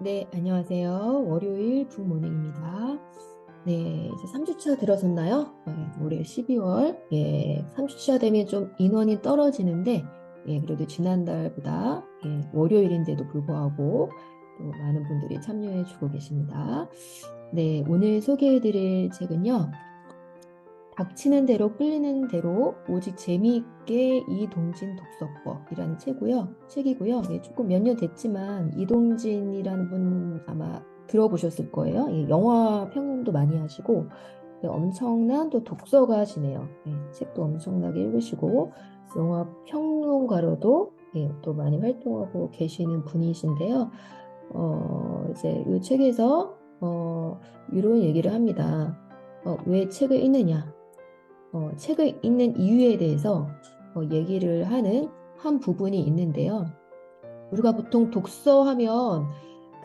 네, 안녕하세요. 월요일 굿모닝입니다. 네, 이제 3주차 들어섰나요? 올해 12월. 3주차 되면 좀 인원이 떨어지는데, 그래도 지난달보다, 월요일인데도 불구하고 또 많은 분들이 참여해 주고 계십니다. 네, 오늘 소개해 드릴 책은요. 닥치는 대로 끌리는 대로 오직 재미있게 이동진 독서법이라는 책이고요. 조금 몇 년 됐지만 이동진이라는 분 아마 들어보셨을 거예요. 영화 평론도 많이 하시고 엄청난 또 독서가시네요. 책도 엄청나게 읽으시고 영화 평론가로도 또 많이 활동하고 계시는 분이신데요. 이제 이 책에서 이런 얘기를 합니다. 왜 책을 읽느냐? 책을 읽는 이유에 대해서 얘기를 하는 한 부분이 있는데요. 우리가 보통 독서하면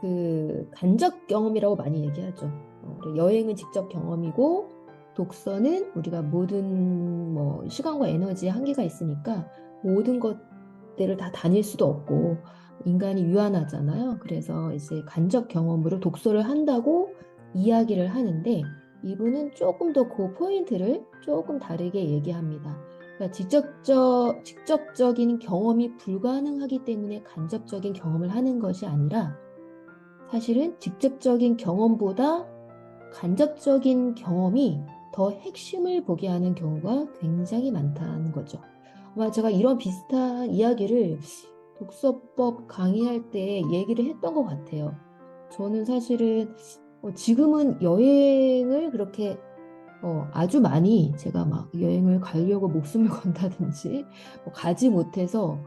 그 간접 경험이라고 많이 얘기하죠. 여행은 직접 경험이고 독서는 우리가 모든 뭐 시간과 에너지에 한계가 있으니까 모든 것들을 다 다닐 수도 없고 인간이 유한하잖아요. 그래서 이제 간접 경험으로 독서를 한다고 이야기를 하는데 이분은 조금 더 그 포인트를 조금 다르게 얘기합니다. 그러니까 직접적인 경험이 불가능하기 때문에 간접적인 경험을 하는 것이 아니라 사실은 직접적인 경험보다 간접적인 경험이 더 핵심을 보게 하는 경우가 굉장히 많다는 거죠. 아마 제가 이런 비슷한 이야기를 독서법 강의할 때 얘기를 했던 것 같아요. 저는 사실은 지금은 여행을 그렇게 아주 많이 제가 막 여행을 가려고 목숨을 건다든지 가지 못해서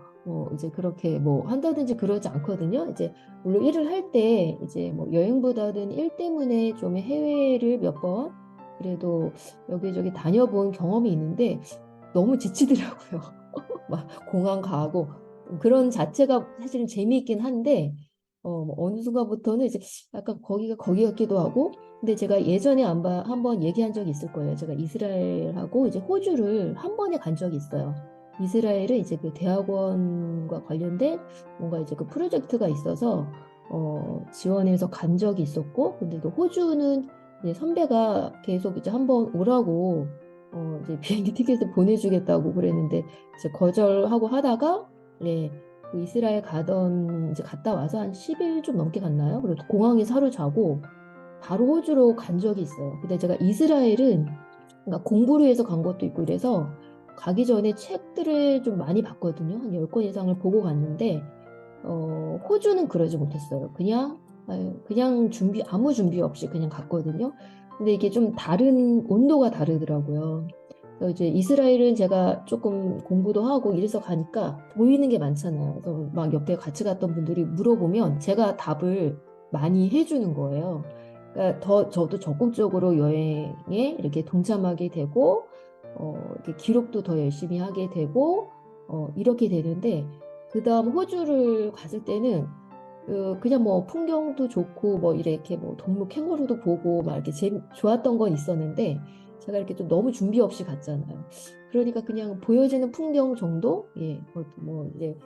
이제 그렇게 뭐 한다든지 그러지 않거든요. 이제 물론 일을 할 때 이제 뭐 여행보다는 일 때문에 좀 해외를 몇 번 그래도 여기저기 다녀본 경험이 있는데 너무 지치더라고요. 막 공항 가고 그런 자체가 사실은 재미있긴 한데 뭐 어느 순간부터는 이제 약간 거기가 거기 같기도 하고 근데 제가 예전에 한번 얘기한 적이 있을 거예요. 제가 이스라엘하고 이제 호주를 한 번에 간 적이 있어요. 이스라엘은 이제 그 대학원과 관련된 뭔가 이제 그 프로젝트가 있어서 지원해서 간 적이 있었고 근데 또 호주는 이제 선배가 계속 이제 한번 오라고 이제 비행기 티켓을 보내주겠다고 그랬는데 이제 거절하고 하다가 그 이스라엘 이제 갔다 와서 한 10일 좀 넘게 갔나요? 그래도 공항에서 하루 자고 바로 호주로 간 적이 있어요. 근데 제가 이스라엘은 그러니까 공부를 해서 간 것도 있고 이래서 가기 전에 책들을 좀 많이 봤거든요. 한 10권 이상을 보고 갔는데 호주는 그러지 못했어요. 그냥 아무 준비 없이 그냥 갔거든요. 근데 이게 좀 다른 온도가 다르더라고요. 그래서 이제 이스라엘은 제가 조금 공부도 하고 이래서 가니까 보이는 게 많잖아요. 그래서 막 옆에 같이 갔던 분들이 물어보면 제가 답을 많이 해주는 거예요. 그러니까 저도 적극적으로 여행에 이렇게 동참하게 되고, 이렇게 기록도 더 열심히 하게 되고, 이렇게 되는데, 그 다음 호주를 갔을 때는 그냥 뭐 풍경도 좋고 뭐 이렇게 뭐 동물 캥거루도 보고 막 이렇게 좋았던 건 있었는데 제가 이렇게 좀 너무 준비 없이 갔잖아요. 그러니까 그냥 보여지는 풍경 정도 뭐 이제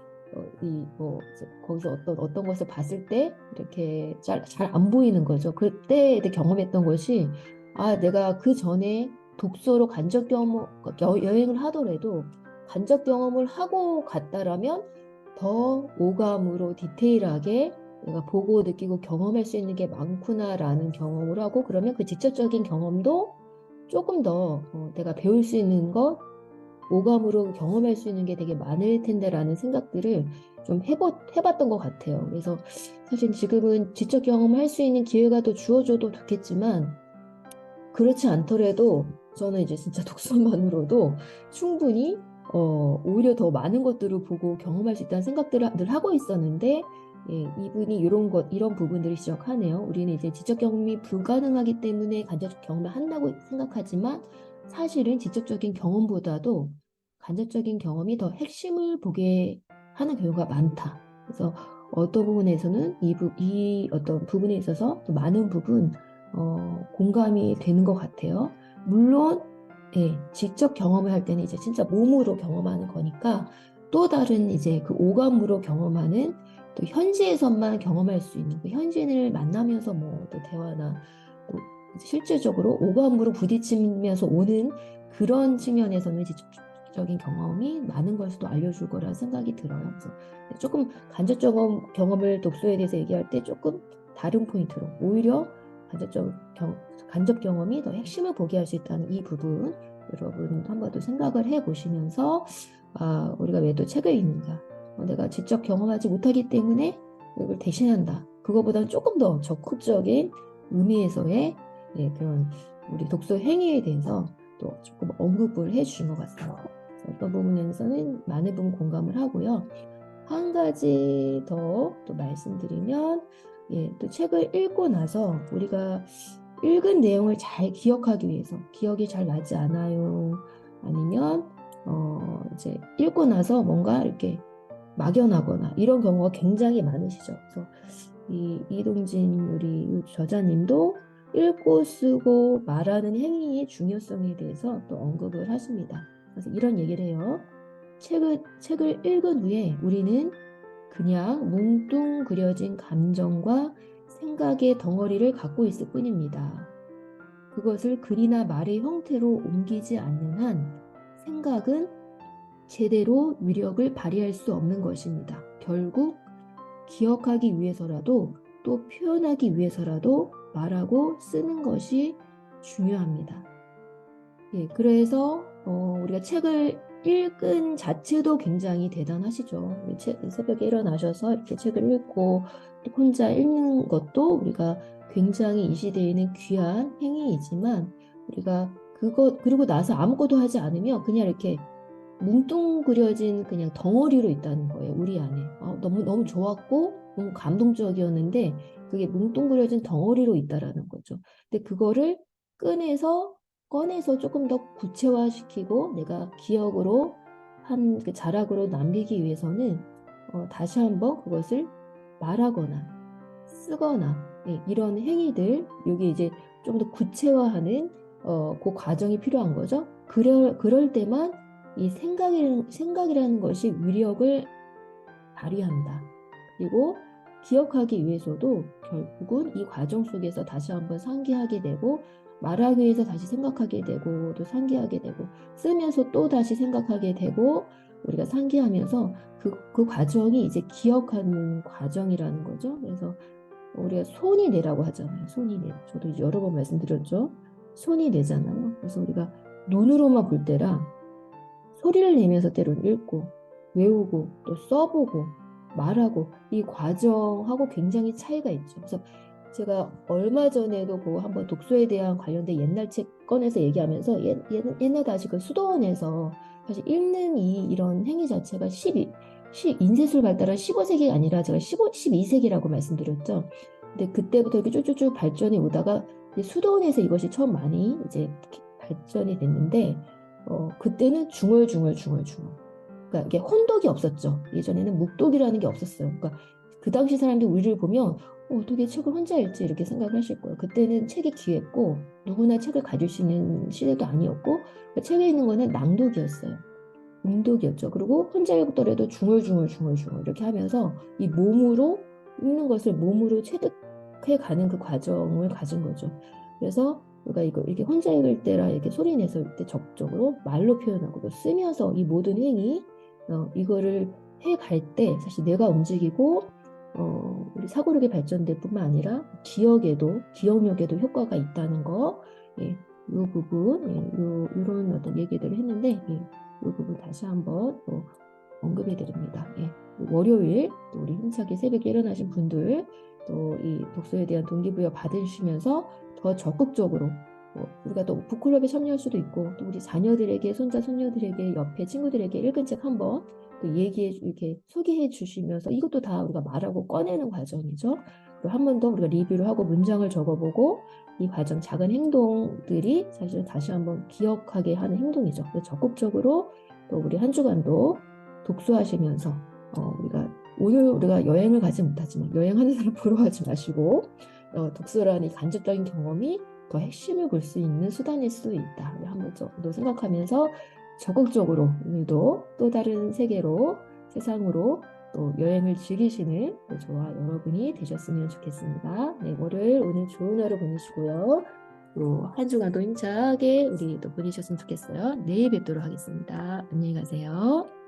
이뭐 거기서 어떤 것을 봤을 때 이렇게 잘 안 보이는 거죠. 그때 이제 경험했던 것이 아 내가 그 전에 독서로 간접 경험 여행을 하더라도 간접 경험을 하고 갔다라면 더 오감으로 디테일하게 내가 보고 느끼고 경험할 수 있는 게 많구나라는 경험을 하고 그러면 그 직접적인 경험도 조금 더 내가 배울 수 있는 것, 오감으로 경험할 수 있는 게 되게 많을 텐데라는 생각들을 좀 해봤던 것 같아요. 그래서 사실 지금은 지적 경험할 수 있는 기회가 더 주어져도 좋겠지만 그렇지 않더라도 저는 이제 진짜 독서만으로도 충분히 오히려 더 많은 것들을 보고 경험할 수 있다는 생각들을 늘 하고 있었는데 이분이 이런 부분들을 지적하네요. 우리는 이제 지적 경험이 불가능하기 때문에 간접 경험을 한다고 생각하지만 사실은 직접적인 경험보다도 간접적인 경험이 더 핵심을 보게 하는 경우가 많다. 그래서 어떤 부분에서는 이 어떤 부분에 있어서 또 많은 부분 공감이 되는 것 같아요. 물론, 직접 경험을 할 때는 이제 진짜 몸으로 경험하는 거니까 또 다른 이제 그 오감으로 경험하는 또 현지에서만 경험할 수 있는 그 현지인을 만나면서 뭐 또 대화나 또 실질적으로 오감으로 부딪히면서 오는 그런 측면에서는 직접적인 경험이 많은 걸 수도 알려줄 거라는 생각이 들어요. 그래서 조금 간접적 경험을 독서에 대해서 얘기할 때 조금 다른 포인트로 오히려 간접 경험이 더 핵심을 보게 할 수 있다는 이 부분 여러분 한 번 더 생각을 해보시면서 우리가 왜 또 책을 읽는가? 내가 직접 경험하지 못하기 때문에 이걸 대신한다. 그거보다는 조금 더 적극적인 의미에서의 그런 우리 독서 행위에 대해서 또 조금 언급을 해주신 것 같아요. 어떤 부분에서는 많은 부분 공감을 하고요. 한 가지 더 또 말씀드리면 또 책을 읽고 나서 우리가 읽은 내용을 잘 기억하기 위해서 기억이 잘 나지 않아요. 아니면 이제 읽고 나서 뭔가 이렇게 막연하거나 이런 경우가 굉장히 많으시죠. 그래서 이동진 우리 저자님도 읽고 쓰고 말하는 행위의 중요성에 대해서 또 언급을 하십니다. 그래서 이런 얘기를 해요. 책을 읽은 후에 우리는 그냥 뭉뚱그려진 감정과 생각의 덩어리를 갖고 있을 뿐입니다. 그것을 글이나 말의 형태로 옮기지 않는 한 생각은 제대로 위력을 발휘할 수 없는 것입니다. 결국 기억하기 위해서라도 또 표현하기 위해서라도 말하고 쓰는 것이 중요합니다. 그래서 우리가 책을 읽은 자체도 굉장히 대단하시죠. 새벽에 일어나셔서 이렇게 책을 읽고 혼자 읽는 것도 우리가 굉장히 이 시대에는 귀한 행위이지만 우리가 그러고 나서 아무것도 하지 않으면 그냥 이렇게 뭉뚱그려진 그냥 덩어리로 있다는 거예요. 우리 안에. 너무 좋았고 너무 감동적이었는데 그게 뭉뚱그려진 덩어리로 있다라는 거죠. 근데 그거를 꺼내서 조금 더 구체화시키고 내가 기억으로 한 그 자락으로 남기기 위해서는 다시 한번 그것을 말하거나 쓰거나 이런 행위들 여기 이제 좀 더 구체화하는 그 과정이 필요한 거죠. 그럴 때만 이 생각이라는 것이 위력을 발휘한다. 그리고 기억하기 위해서도 결국은 이 과정 속에서 다시 한번 상기하게 되고 말하기 위해서 다시 생각하게 되고 또 상기하게 되고 쓰면서 또 다시 생각하게 되고 우리가 상기하면서 그 과정이 이제 기억하는 과정이라는 거죠. 그래서 우리가 손이 내라고 하잖아요. 손이 내. 저도 이제 여러 번 말씀드렸죠. 손이 내잖아요. 그래서 우리가 눈으로만 볼 때랑 소리를 내면서 때로는 읽고 외우고 또 써보고 말하고 이 과정하고 굉장히 차이가 있죠. 그래서 제가 얼마 전에도 그 한번 독서에 대한 관련된 옛날 책 꺼내서 얘기하면서 옛날 다시 그 수도원에서 사실 읽는 이런 행위 자체가 인쇄술 발달한 15세기가 아니라 제가 12세기라고 말씀드렸죠. 근데 그때부터 이렇게 쭉쭉쭉 발전이 오다가 수도원에서 이것이 처음 많이 이제 발전이 됐는데 그때는 중얼중얼. 그러니까 이게 혼독이 없었죠. 예전에는 묵독이라는 게 없었어요. 그러니까 그 당시 사람들이 우리를 보면 어떻게 책을 혼자 읽지 이렇게 생각을 하실 거예요. 그때는 책이 귀했고 누구나 책을 가질 수 있는 시대도 아니었고 그러니까 책에 있는 거는 낭독이었어요. 음독이었죠. 그리고 혼자 읽더라도 중얼중얼 이렇게 하면서 이 몸으로 읽는 것을 몸으로 체득해 가는 그 과정을 가진 거죠. 그래서 우리가 이렇게 혼자 읽을 때라 이렇게 소리 내서 읽을 때 적극적으로 말로 표현하고 또 쓰면서 이 모든 행위 이거를 해 갈 때 사실 뇌가 움직이고 우리 사고력이 발전될 뿐만 아니라 기억력에도 효과가 있다는 거, 이 부분, 이런 어떤 얘기들을 했는데, 이 부분 다시 한번 또 언급해 드립니다. 월요일 또 우리 힘차게 새벽에 일어나신 분들 또 이 독서에 대한 동기부여 받으시면서 더 적극적으로 우리가 또 북클럽에 참여할 수도 있고 또 우리 자녀들에게 손자손녀들에게 옆에 친구들에게 읽은 책 한번 또 이렇게 소개해 주시면서 이것도 다 우리가 말하고 꺼내는 과정이죠. 그리고 한 번 더 우리가 리뷰를 하고 문장을 적어보고 이 과정 작은 행동들이 사실 다시 한번 기억하게 하는 행동이죠. 적극적으로 또 우리 한 주간도 독서하시면서 오늘 우리가 여행을 가지 못하지만 여행하는 사람 보러 가지 마시고 독서라는 이 간접적인 경험이 더 핵심을 볼 수 있는 수단일 수 있다. 한번 더 생각하면서 적극적으로 오늘도 또 다른 세상으로 또 여행을 즐기시는 또 저와 여러분이 되셨으면 좋겠습니다. 네, 월요일 오늘 좋은 하루 보내시고요. 또 한 주간도 힘차게 우리 또 보내셨으면 좋겠어요. 내일 뵙도록 하겠습니다. 안녕히 가세요.